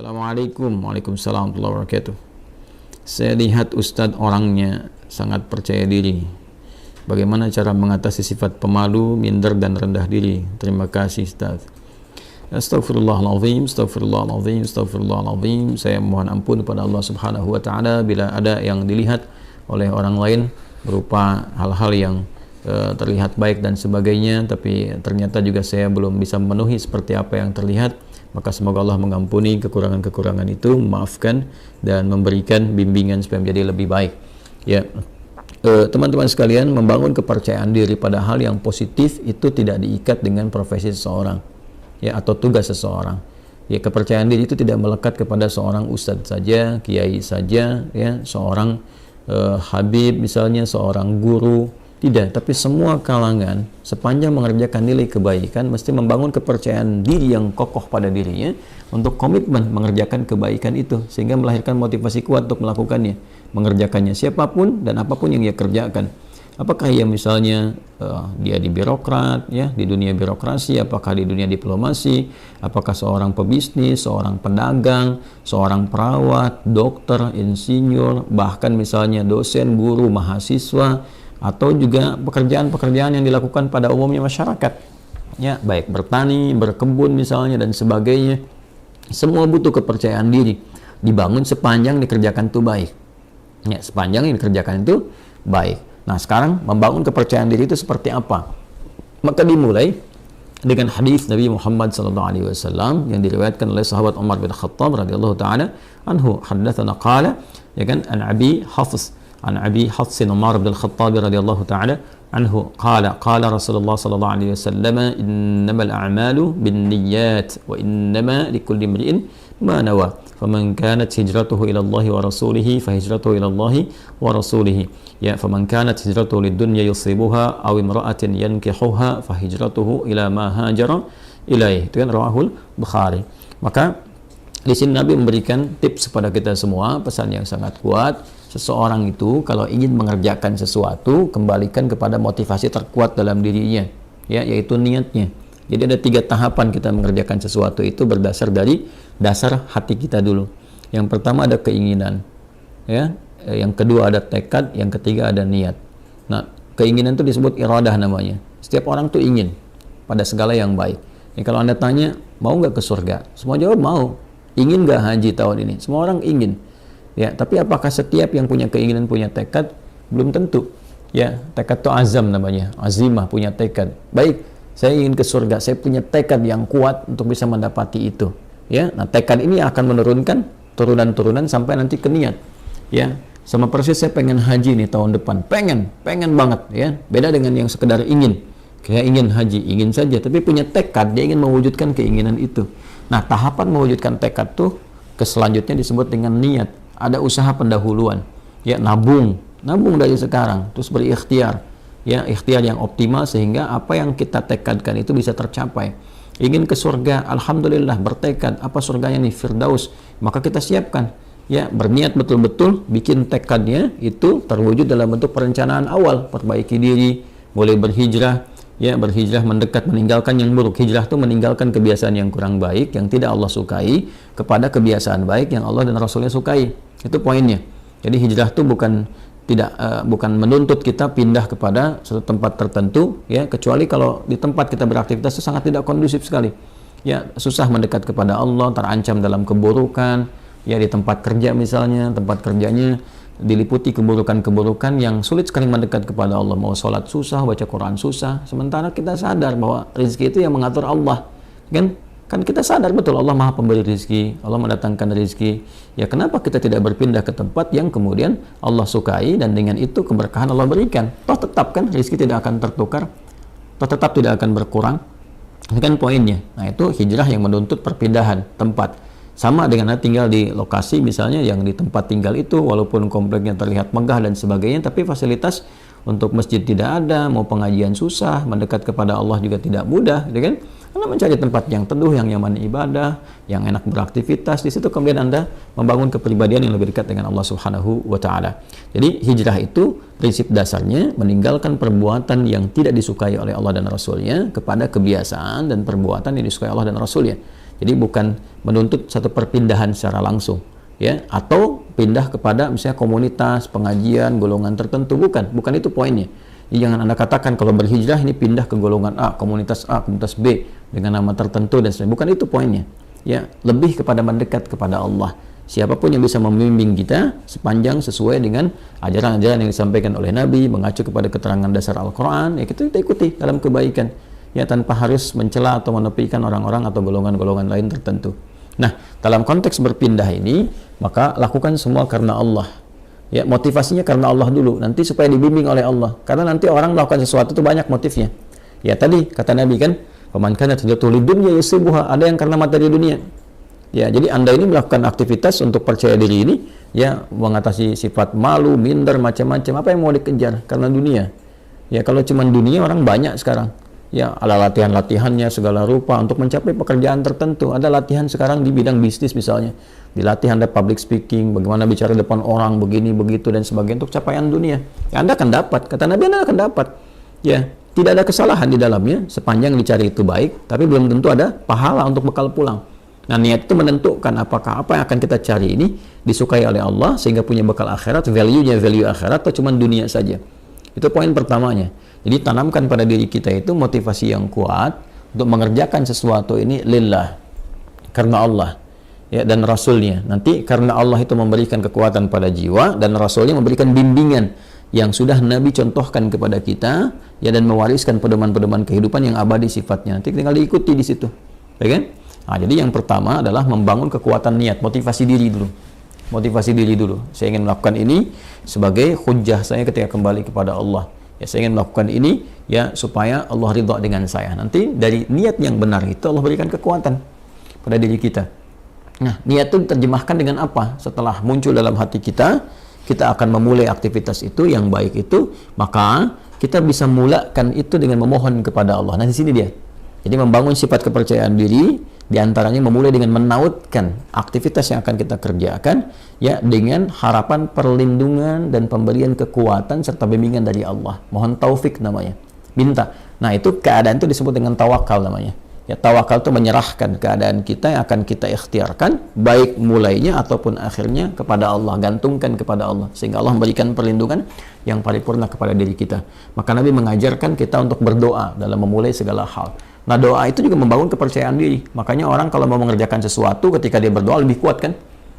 Assalamualaikum, waalaikumsalam warahmatullahi wabarakatuh. Saya lihat Ustadz orangnya sangat percaya diri. Bagaimana cara mengatasi sifat pemalu, minder dan rendah diri? Terima kasih Ustadz. Astagfirullahaladzim, astagfirullahaladzim, astagfirullahaladzim. Saya mohon ampun kepada Allah Subhanahu wa taala bila ada yang dilihat oleh orang lain berupa hal-hal yang terlihat baik dan sebagainya, tapi ternyata juga saya belum bisa memenuhi seperti apa yang terlihat. Maka semoga Allah mengampuni kekurangan-kekurangan itu, memaafkan dan memberikan bimbingan supaya menjadi lebih baik. Ya, teman-teman sekalian, membangun kepercayaan diri pada hal yang positif itu tidak diikat dengan profesi seseorang, ya, atau tugas seseorang. Ya, kepercayaan diri itu tidak melekat kepada seorang ustadz saja, kiai saja, ya, seorang habib misalnya, seorang guru. Tidak, tapi semua kalangan sepanjang mengerjakan nilai kebaikan mesti membangun kepercayaan diri yang kokoh pada dirinya untuk komitmen mengerjakan kebaikan itu, sehingga melahirkan motivasi kuat untuk melakukannya, mengerjakannya siapapun dan apapun yang ia kerjakan. Apakah ia misalnya dia di birokrat, ya, di dunia birokrasi, apakah di dunia diplomasi, apakah seorang pebisnis, seorang pedagang, seorang perawat, dokter, insinyur, bahkan misalnya dosen, guru, mahasiswa, atau juga pekerjaan-pekerjaan yang dilakukan pada umumnya masyarakat, ya, baik bertani, berkebun misalnya dan sebagainya. Semua butuh kepercayaan diri, dibangun sepanjang dikerjakan itu baik, ya, sepanjang yang dikerjakan itu baik. Nah, sekarang membangun kepercayaan diri itu seperti apa? Maka dimulai dengan hadis Nabi Muhammad SAW yang diriwayatkan oleh sahabat Umar bin Khattab radhiyallahu taala anhu, haddatsana qala, ya kan, an Abi Hafs عن أبي حفص عمر بن الخطاب رضي الله تعالى عنه قال قال رسول الله صلى الله عليه وسلم إنما الأعمال بالنيات وإنما لكل امرئ ما نوى فمن كانت هجرته إلى الله ورسوله فهجرته إلى الله ورسوله يا فمن كانت هجرته للدنيا يصيبها أو امرأة ينكحها فهجرته إلى ما هاجر إليه. Itu kan rawahul Bukhari. Maka di sini Nabi memberikan tips kepada kita semua, pesan yang sangat kuat. Seseorang itu kalau ingin mengerjakan sesuatu, kembalikan kepada motivasi terkuat dalam dirinya, ya, yaitu niatnya. Jadi ada 3 tahapan kita mengerjakan sesuatu itu berdasar dari dasar hati kita dulu. Yang pertama ada keinginan, ya. Yang kedua ada tekad, yang ketiga ada niat. Nah, keinginan itu disebut iradah namanya. Setiap orang tuh ingin pada segala yang baik. Jadi kalau Anda tanya, mau nggak ke surga? Semua jawab mau. Ingin nggak haji tahun ini? Semua orang ingin. Ya, tapi apakah setiap yang punya keinginan punya tekad? Belum tentu. Ya, tekad itu azam namanya, azimah, punya tekad. Baik, saya ingin ke surga, saya punya tekad yang kuat untuk bisa mendapati itu. Ya, nah tekad ini akan menurunkan turunan-turunan sampai nanti ke niat. Ya, sama persis saya pengen haji nih tahun depan, pengen banget, ya. Beda dengan yang sekedar ingin. Kayak ingin haji, ingin saja, tapi punya tekad, dia ingin mewujudkan keinginan itu. Nah, tahapan mewujudkan tekad tuh ke selanjutnya disebut dengan niat. Ada usaha pendahuluan, ya, nabung dari sekarang, terus berikhtiar, ya, ikhtiar yang optimal sehingga apa yang kita tekadkan itu bisa tercapai. Ingin ke surga, alhamdulillah, bertekad, apa surganya nih, Firdaus, maka kita siapkan, ya, berniat betul-betul, bikin tekadnya itu terwujud dalam bentuk perencanaan awal, perbaiki diri, boleh berhijrah, ya, berhijrah mendekat, meninggalkan yang buruk. Hijrah itu meninggalkan kebiasaan yang kurang baik, yang tidak Allah sukai, kepada kebiasaan baik yang Allah dan Rasulnya sukai. Itu poinnya. Jadi hijrah itu bukan menuntut kita pindah kepada suatu tempat tertentu, ya, kecuali kalau di tempat kita beraktivitas itu sangat tidak kondusif sekali. Ya, susah mendekat kepada Allah, terancam dalam keburukan, ya, di tempat kerja misalnya, tempat kerjanya diliputi keburukan-keburukan yang sulit sekali mendekat kepada Allah. Mau sholat susah, baca Quran susah, sementara kita sadar bahwa rezeki itu yang mengatur Allah, kan kita sadar betul Allah Maha Pemberi rezeki, Allah mendatangkan rezeki. Ya, kenapa kita tidak berpindah ke tempat yang kemudian Allah sukai dan dengan itu keberkahan Allah berikan? Toh tetap kan rezeki tidak akan tertukar, toh tetap tidak akan berkurang. Ini kan poinnya. Nah, itu hijrah yang menuntut perpindahan tempat. Sama dengan tinggal di lokasi misalnya yang di tempat tinggal itu walaupun kompleknya terlihat megah dan sebagainya, tapi fasilitas untuk masjid tidak ada, mau pengajian susah, mendekat kepada Allah juga tidak mudah, gitu kan? Karena mencari tempat yang teduh, yang nyaman ibadah, yang enak beraktivitas, di situ kemudian Anda membangun kepribadian yang lebih dekat dengan Allah Subhanahu wa taala. Jadi hijrah itu prinsip dasarnya meninggalkan perbuatan yang tidak disukai oleh Allah dan Rasul-Nya kepada kebiasaan dan perbuatan yang disukai Allah dan Rasul-Nya. Jadi bukan menuntut satu perpindahan secara langsung, ya, atau pindah kepada misalnya komunitas, pengajian, golongan tertentu, bukan itu poinnya. Jadi jangan Anda katakan kalau berhijrah ini pindah ke golongan A, komunitas B dengan nama tertentu dan sebagainya. Bukan itu poinnya. Ya, lebih kepada mendekat kepada Allah. Siapapun yang bisa membimbing kita sepanjang sesuai dengan ajaran-ajaran yang disampaikan oleh Nabi, mengacu kepada keterangan dasar Al-Quran, ya kita ikuti dalam kebaikan. Ya, tanpa harus mencela atau menepikan orang-orang atau golongan-golongan lain tertentu. Nah, dalam konteks berpindah ini, maka lakukan semua karena Allah. Ya, motivasinya karena Allah dulu, nanti supaya dibimbing oleh Allah. Karena nanti orang melakukan sesuatu itu banyak motifnya. Ya, tadi kata Nabi kan, "Faman kanat hijratuhu lidunya yusibuha", ada yang karena materi dunia. Ya, jadi Anda ini melakukan aktivitas untuk percaya diri ini, ya, mengatasi sifat malu, minder, macam-macam. Apa yang mau dikejar? Karena dunia. Ya, kalau cuma dunia orang banyak sekarang. Ya, ada latihan-latihannya segala rupa untuk mencapai pekerjaan tertentu. Ada latihan sekarang di bidang bisnis misalnya. Dilatih Anda public speaking, bagaimana bicara depan orang, begini, begitu, dan sebagainya untuk capaian dunia. Ya, Anda akan dapat. Kata Nabi, Anda akan dapat. Ya, tidak ada kesalahan di dalamnya, sepanjang dicari itu baik, tapi belum tentu ada pahala untuk bekal pulang. Nah, niat itu menentukan apakah apa yang akan kita cari ini disukai oleh Allah, sehingga punya bekal akhirat, value-nya value akhirat, atau cuma dunia saja. Itu poin pertamanya. Jadi tanamkan pada diri kita itu motivasi yang kuat untuk mengerjakan sesuatu ini lillah, karena Allah, ya, dan Rasulnya. Nanti karena Allah itu memberikan kekuatan pada jiwa, dan Rasulnya memberikan bimbingan yang sudah Nabi contohkan kepada kita, ya, dan mewariskan pedoman-pedoman kehidupan yang abadi sifatnya. Nanti tinggal diikuti di situ, ya kan? Nah, jadi yang pertama adalah membangun kekuatan niat, motivasi diri dulu. Motivasi diri dulu. Saya ingin melakukan ini sebagai hujjah saya ketika kembali kepada Allah. Ya, saya ingin melakukan ini, ya, supaya Allah ridha dengan saya. Nanti dari niat yang benar itu Allah berikan kekuatan pada diri kita. Nah, niat itu terjemahkan dengan apa? Setelah muncul dalam hati kita, kita akan memulai aktivitas itu yang baik itu, maka kita bisa mulakan itu dengan memohon kepada Allah. Nah, di sini dia. Jadi membangun sifat kepercayaan diri, diantaranya memulai dengan menautkan aktivitas yang akan kita kerjakan, ya, dengan harapan perlindungan dan pemberian kekuatan serta bimbingan dari Allah. Mohon taufik namanya, minta. Nah, itu keadaan itu disebut dengan tawakal namanya. Ya, tawakal itu menyerahkan keadaan kita yang akan kita ikhtiarkan, baik mulainya ataupun akhirnya kepada Allah, gantungkan kepada Allah, sehingga Allah memberikan perlindungan yang paripurna kepada diri kita. Maka Nabi mengajarkan kita untuk berdoa dalam memulai segala hal. Nah, doa itu juga membangun kepercayaan diri. Makanya orang kalau mau mengerjakan sesuatu, ketika dia berdoa lebih kuat kan?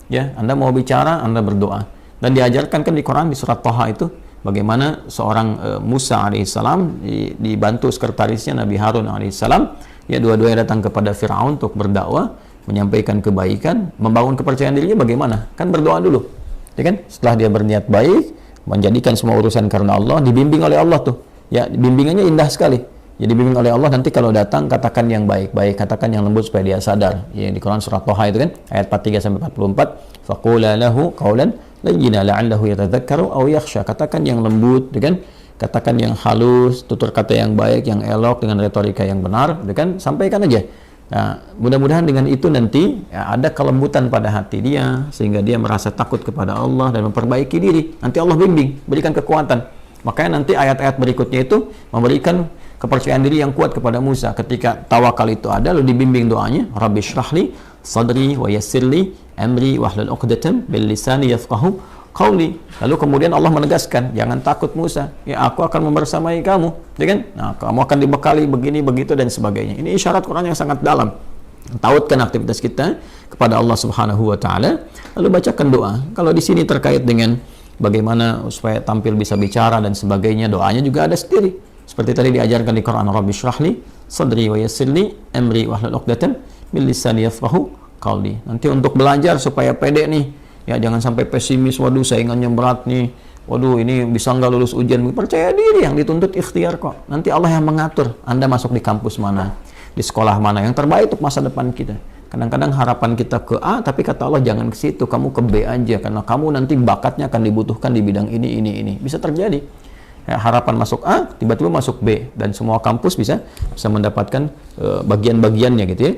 Ya, Anda mau bicara, Anda berdoa. Dan diajarkan kan di Quran, di surat Thaha itu, bagaimana seorang Musa alaihissalam dibantu sekretarisnya Nabi Harun alaihissalam, ya, dua-duanya datang kepada Fir'aun untuk berdakwah, menyampaikan kebaikan, membangun kepercayaan dirinya bagaimana? Kan berdoa dulu. Ya kan? Setelah dia berniat baik, menjadikan semua urusan karena Allah, dibimbing oleh Allah tuh. Ya, bimbingannya indah sekali. Jadi bimbing oleh Allah, nanti kalau datang katakan yang baik-baik, katakan yang lembut supaya dia sadar. Ya, di Quran surat Thaha itu kan ayat 43 sampai 44, faqula lahu qawlan layyina la'allahu yatadzakkaru aw yakhsha. Katakan yang lembut, ya kan? Katakan yang halus, tutur kata yang baik, yang elok dengan retorika yang benar, ya kan? Sampaikan aja. Nah, mudah-mudahan dengan itu nanti, ya, ada kelembutan pada hati dia sehingga dia merasa takut kepada Allah dan memperbaiki diri. Nanti Allah bimbing, berikan kekuatan. Makanya nanti ayat-ayat berikutnya itu memberikan kepercayaan diri yang kuat kepada Musa. Ketika tawakal itu ada, lalu dibimbing doanya, Rabbi shrahli sadri wa yassirli amri wahlul 'uqdatam bil lisani yafqahu qawli. Lalu kemudian Allah menegaskan, jangan takut Musa, ya, aku akan membersamai kamu, ya kan? Nah, kamu akan dibekali begini begitu dan sebagainya. Ini isyarat Quran yang sangat dalam. Tautkan aktivitas kita kepada Allah Subhanahu wa taala, lalu bacakan doa. Kalau di sini terkait dengan bagaimana supaya tampil bisa bicara dan sebagainya, doanya juga ada sendiri. Seperti tadi diajarkan di Quran, Rabbi shrahli sadri wa yassirli amri wahlul 'uqdatam min lisani yafqahu qawli. Nanti untuk belajar supaya pede nih, ya, jangan sampai pesimis, waduh saingannya berat nih, waduh ini bisa nggak lulus ujian. Percaya diri, yang dituntut ikhtiar kok. Nanti Allah yang mengatur Anda masuk di kampus mana, di sekolah mana yang terbaik untuk masa depan kita. Kadang-kadang harapan kita ke A, tapi kata Allah jangan ke situ, kamu ke B aja, karena kamu nanti bakatnya akan dibutuhkan di bidang ini. Bisa terjadi. Ya, harapan masuk A, tiba-tiba masuk B, dan semua kampus bisa mendapatkan bagian-bagiannya gitu ya.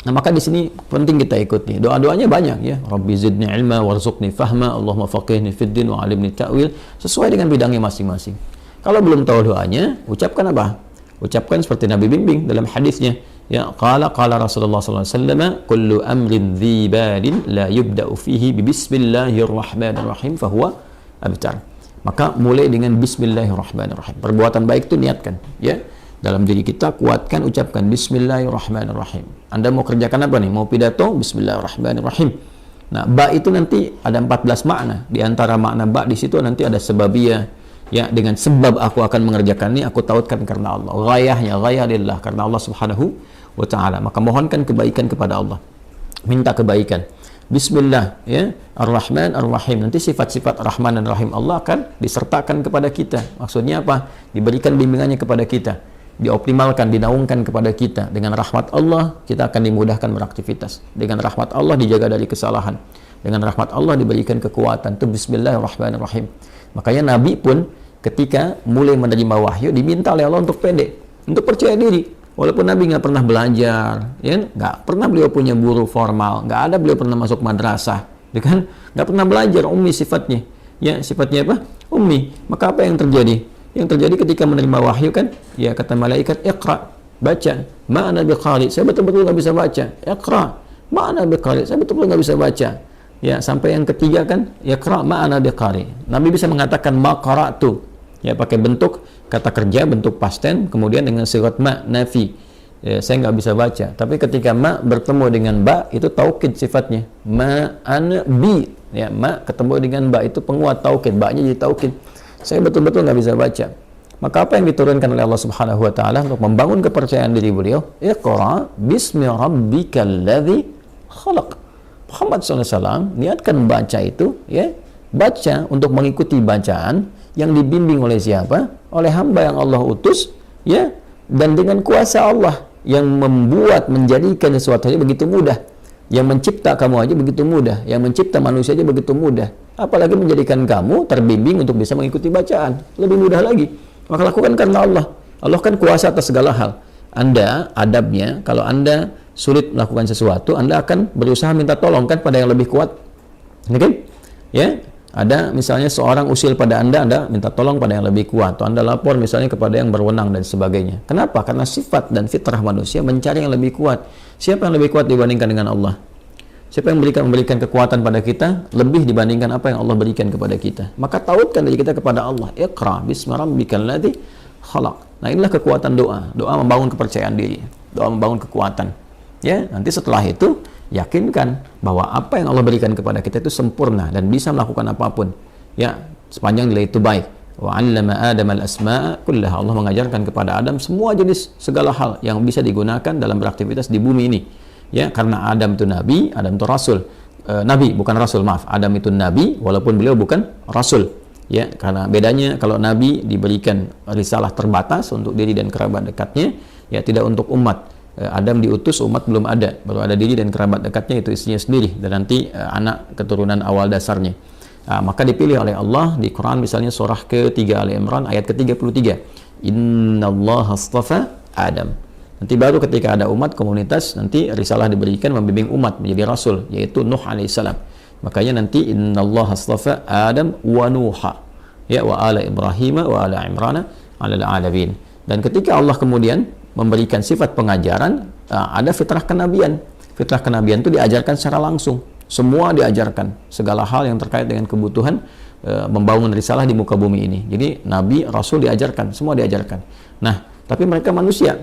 Nah, maka di sini penting kita ikuti. Doa-doanya banyak ya. Rabbi zidni ilma warzuqni fahma, Allahumma faqihni fid din wa 'allimni ta'wil, sesuai dengan bidangnya masing-masing. Kalau belum tahu doanya, ucapkan apa? Ucapkan seperti Nabi bimbing dalam hadisnya. Ya, qala Rasulullah sallallahu alaihi wasallam, kullu amrin dhi balin la yubda'u fihi bi bismillahirrahmanirrahim fahuwa abtar. Maka mulai dengan bismillahirrahmanirrahim. Perbuatan baik itu niatkan, ya. Dalam diri kita kuatkan, ucapkan bismillahirrahmanirrahim. Anda mau kerjakan apa nih? Mau pidato, bismillahirrahmanirrahim. Nah, ba itu nanti ada 14 makna. Di antara makna ba di situ nanti ada sebabiyah. Ya, dengan sebab aku akan mengerjakan ini, aku tautkan karena Allah. Ghayahnya, ghayah lillah, karena Allah subhanahu wa ta'ala. Maka mohonkan kebaikan kepada Allah. Minta kebaikan. Bismillah, ya, Ar-Rahman, Ar-Rahim. Nanti sifat-sifat Rahman dan Rahim Allah akan disertakan kepada kita. Maksudnya apa? Diberikan bimbingannya kepada kita. Dioptimalkan, dinaungkan kepada kita. Dengan rahmat Allah, kita akan dimudahkan beraktivitas. Dengan rahmat Allah, dijaga dari kesalahan. Dengan rahmat Allah, diberikan kekuatan. Itu Bismillahirrahmanirrahim. Makanya Nabi pun ketika mulai menerima wahyu diminta oleh Allah untuk pendek, untuk percaya diri. Walaupun Nabi nggak pernah belajar, ya, nggak pernah beliau punya guru formal, nggak ada beliau pernah masuk madrasah, ya kan? Nggak pernah belajar, ummi sifatnya. Ya, sifatnya apa? Ummi. Maka apa yang terjadi? Yang terjadi ketika menerima wahyu kan, ya kata malaikat, iqra, baca. Ma'ana biqari, saya betul-betul nggak bisa baca. Iqra, ma'ana biqari, saya betul-betul nggak bisa baca. Ya, sampai yang ketiga kan, iqra ma'ana biqari. Nabi bisa mengatakan maqara'tu. Ya, pakai bentuk kata kerja, bentuk past tense, kemudian dengan sigat ma, nafi. Ya, saya nggak bisa baca. Tapi ketika ma bertemu dengan ba, itu taukid sifatnya. Ma'ana bi. Ya, ma ketemu dengan ba, itu penguat taukid. Ba-nya jadi taukid. Saya betul-betul nggak bisa baca. Maka apa yang diturunkan oleh Allah Subhanahu wa taala untuk membangun kepercayaan diri beliau? Iqra bismi rabbikal ladzi khalaq. Muhammad SAW niatkan baca itu, ya, baca untuk mengikuti bacaan yang dibimbing oleh siapa? Oleh hamba yang Allah utus, ya, dan dengan kuasa Allah yang membuat, menjadikan sesuatu aja begitu mudah. Yang mencipta kamu aja begitu mudah, yang mencipta manusia aja begitu mudah. Apalagi menjadikan kamu terbimbing untuk bisa mengikuti bacaan, lebih mudah lagi. Maka lakukan karena Allah. Allah kan kuasa atas segala hal. Anda adabnya, kalau Anda sulit melakukan sesuatu, Anda akan berusaha minta tolong kan pada yang lebih kuat. Oke? Ya, ada misalnya seorang usil pada Anda minta tolong pada yang lebih kuat, atau Anda lapor misalnya kepada yang berwenang dan sebagainya. Kenapa? Karena sifat dan fitrah manusia mencari yang lebih kuat. Siapa yang lebih kuat dibandingkan dengan Allah? Siapa yang memberikan kekuatan pada kita lebih dibandingkan apa yang Allah berikan kepada kita? Maka tautkan diri kita kepada Allah. Iqra bismi rabbikal ladzi khalaq. Nah, inilah kekuatan doa. Doa membangun kepercayaan diri. Doa membangun kekuatan. Ya, nanti setelah itu yakinkan bahwa apa yang Allah berikan kepada kita itu sempurna dan bisa melakukan apapun. Ya, sepanjang nilai itu baik. Wa 'allama Adam al-asma'a kullaha. Allah mengajarkan kepada Adam semua jenis segala hal yang bisa digunakan dalam beraktivitas di bumi ini. Ya, karena Adam itu nabi, Adam itu rasul. Nabi bukan rasul, maaf. Adam itu nabi walaupun beliau bukan rasul. Ya, karena bedanya kalau nabi diberikan risalah terbatas untuk diri dan kerabat dekatnya, ya tidak untuk umat. Adam diutus, umat belum ada, baru ada diri dan kerabat dekatnya, itu istrinya sendiri dan nanti anak keturunan awal dasarnya. Maka dipilih oleh Allah di Quran misalnya surah ke-3 Ali Imran ayat ke-33. Innallaha astafa Adam. Nanti baru ketika ada umat komunitas, nanti risalah diberikan membimbing umat menjadi rasul, yaitu Nuh alaihissalam. Makanya nanti innallaha astafa Adam wa Nuha, ya, wa ala Ibrahim wa ala Imran ala alamin. Dan ketika Allah kemudian memberikan sifat pengajaran, ada fitrah kenabian. Fitrah kenabian itu diajarkan secara langsung. Semua diajarkan, segala hal yang terkait dengan kebutuhan membangun risalah di muka bumi ini. Jadi nabi, rasul diajarkan, semua diajarkan. Nah, tapi mereka manusia.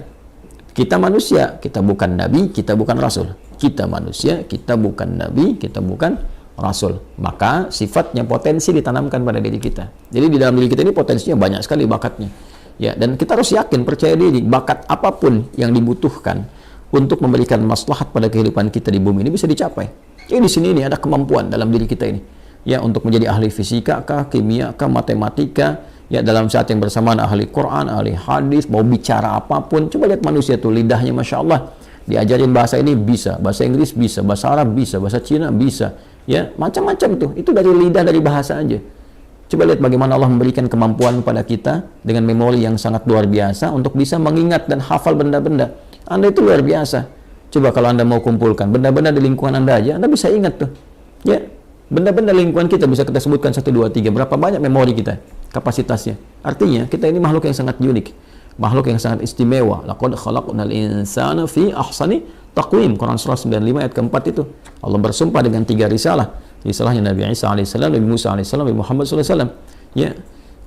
Kita manusia, kita bukan nabi, kita bukan rasul. Kita manusia, kita bukan nabi, kita bukan rasul. Maka sifatnya potensi ditanamkan pada diri kita. Jadi di dalam diri kita ini potensinya banyak sekali bakatnya. Ya, dan kita harus yakin, percaya diri, bakat apapun yang dibutuhkan untuk memberikan maslahat pada kehidupan kita di bumi ini bisa dicapai. Jadi di sini ini ada kemampuan dalam diri kita ini. Ya, untuk menjadi ahli fisika kah, kimia kah, matematika, ya dalam saat yang bersamaan ahli Quran, ahli hadis, mau bicara apapun. Coba lihat manusia tuh, lidahnya Masya Allah. Diajarin bahasa ini bisa, bahasa Inggris bisa, bahasa Arab bisa, bahasa Cina bisa. Ya, macam-macam tuh. Itu dari lidah, dari bahasa aja. Coba lihat bagaimana Allah memberikan kemampuan kepada kita dengan memori yang sangat luar biasa untuk bisa mengingat dan hafal benda-benda. Anda itu luar biasa. Coba kalau Anda mau kumpulkan benda-benda di lingkungan Anda aja, Anda bisa ingat tuh. Ya, benda-benda lingkungan kita bisa kita sebutkan 1, 2, 3. Berapa banyak memori kita, kapasitasnya. Artinya kita ini makhluk yang sangat unik. makhluk yang sangat istimewa. Laqad khalaqnal insana fi ahsani taqwim. Quran surah 95 ayat keempat itu. Allah bersumpah dengan 3 risalah. Risalahnya Nabi Isa alaihissalam, Nabi Musa alaihissalam, Nabi Muhammad sallallahu alaihi wasallam. Ya.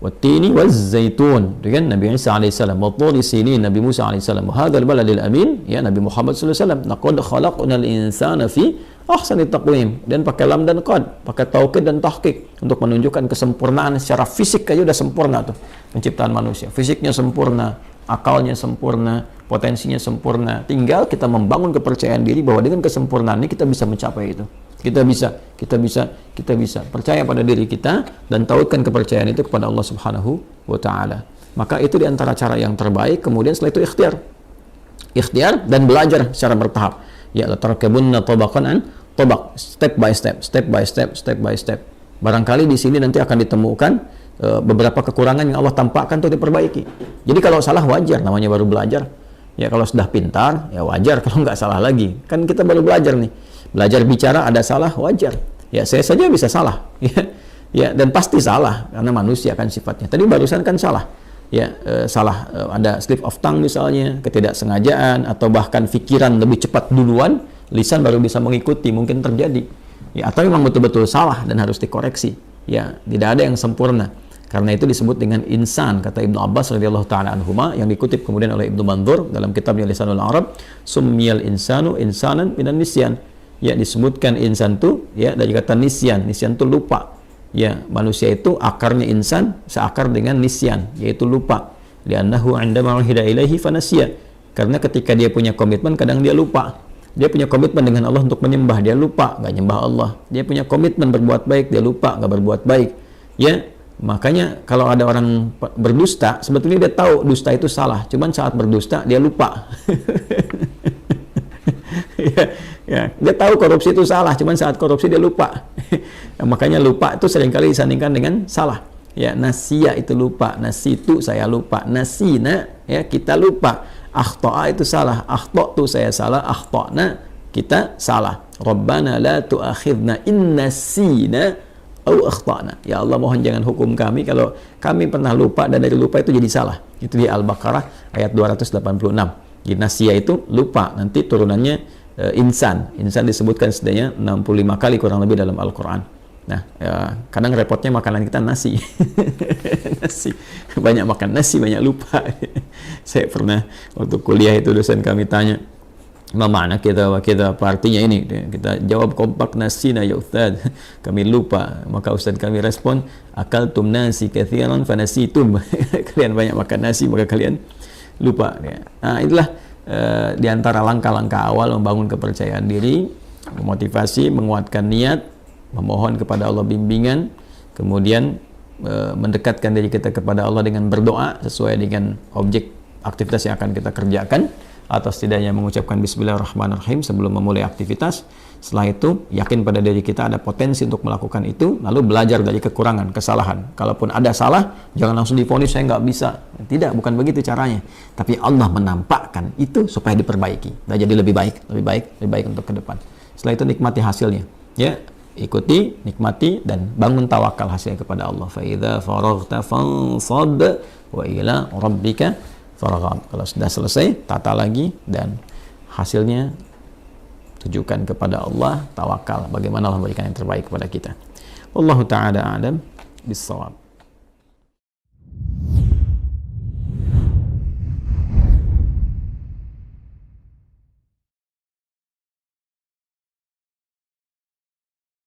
Wattini waz-zaitun, dengan Nabi Isa alaihissalam, watturi sinin, Nabi Musa alaihissalam, wa hadzal baladil amin, ya Nabi Muhammad sallallahu alaihi wasallam. Laqad khalaqnal insana fi ahsani taqwim, dan pakai lam dan qad, pakai taukid dan tahqiq untuk menunjukkan kesempurnaan secara fisik aja udah sempurna tuh penciptaan manusia. Fisiknya sempurna, akalnya sempurna, potensinya sempurna. Tinggal kita membangun kepercayaan diri bahwa dengan kesempurnaan ini kita bisa mencapai itu. Kita bisa percaya pada diri kita dan tauhidkan kepercayaan itu kepada Allah Subhanahu wa taala. Maka itu di antara cara yang terbaik. Kemudian setelah itu ikhtiar dan belajar secara bertahap. Ya, latarkabunna tabaqan an tabaq, step by step. Barangkali di sini nanti akan ditemukan beberapa kekurangan yang Allah tampakkan untuk diperbaiki. Jadi kalau salah wajar, namanya baru belajar. Ya, kalau sudah pintar ya wajar kalau nggak salah lagi. Kan kita baru belajar nih. Belajar bicara ada salah, wajar. Ya, saya saja bisa salah. Ya, dan pasti salah karena manusia kan sifatnya. Tadi barusan kan salah. Ya, salah ada slip of tongue misalnya, ketidaksengajaan, atau bahkan pikiran lebih cepat duluan, lisan baru bisa mengikuti, mungkin terjadi. Ya, atau memang betul-betul salah dan harus dikoreksi. Ya, tidak ada yang sempurna. Karena itu disebut dengan insan, kata Ibnu Abbas radhiyallahu taala anhuma, yang dikutip kemudian oleh Ibnu Mandzur dalam kitabnya Lisanul Arab, summiyal insanu insanan minan nisyan. Ya, disebutkan insan itu ya dari kata nisyan. Nisyan itu lupa. Ya, manusia itu akarnya insan seakar dengan nisyan, yaitu lupa. Li'annahu 'indama uhida ilaihi fanasiya. Karena ketika dia punya komitmen kadang dia lupa. Dia punya komitmen dengan Allah untuk menyembah, dia lupa, nggak nyembah Allah. Dia punya komitmen berbuat baik, dia lupa, nggak berbuat baik. Ya, makanya kalau ada orang berdusta, sebetulnya dia tahu dusta itu salah, cuman saat berdusta dia lupa. Ya, dia tahu korupsi itu salah, cuman saat korupsi dia lupa. Makanya lupa itu seringkali disandingkan dengan salah. Ya, nasiya itu lupa, nasitu saya lupa, nasina ya kita lupa, akhta'a itu salah, akhta'tu saya salah, akhta'na kita salah. Rabbana la tu'akhidna in nasina au akhta'na. Ya Allah, mohon jangan hukum kami kalau kami pernah lupa dan dari lupa itu jadi salah. Itu di Al-Baqarah ayat 286. Jadi nasiya itu lupa, nanti turunannya insan disebutkan setidaknya 65 kali kurang lebih dalam Al-Quran. Nah, ya, kadang repotnya makanan kita nasi. Nasi, banyak makan nasi, banyak lupa. Saya pernah waktu kuliah itu dosen kami tanya, "Ma makna kita apa artinya ini?" Kita jawab kompak, nasina ya Ustaz, kami lupa. Maka Ustaz kami respon, akaltum nasi katsiran fanasitum. Kalian banyak makan nasi maka kalian lupa. Nah, itulah di antara langkah-langkah awal membangun kepercayaan diri, memotivasi, menguatkan niat, memohon kepada Allah bimbingan, kemudian mendekatkan diri kita kepada Allah dengan berdoa sesuai dengan objek aktivitas yang akan kita kerjakan, atau setidaknya mengucapkan Bismillahirrahmanirrahim sebelum memulai aktivitas. Setelah itu yakin pada diri kita ada potensi untuk melakukan itu, lalu belajar dari kekurangan, kesalahan. Kalaupun ada salah, jangan langsung divonis saya nggak bisa. Tidak, bukan begitu caranya. Tapi Allah menampakkan itu supaya diperbaiki dan jadi lebih baik untuk ke depan. Setelah itu nikmati hasilnya. Ya, ikuti, nikmati, dan bangun tawakal hasilnya kepada Allah. Fa idza faraghta fansab wa ila rabbika farghab. Kalau sudah selesai, tata lagi dan hasilnya tujukan kepada Allah, tawakal bagaimana Allah memberikan yang terbaik kepada kita. Wallahu ta'ala a'lam bis-shawab.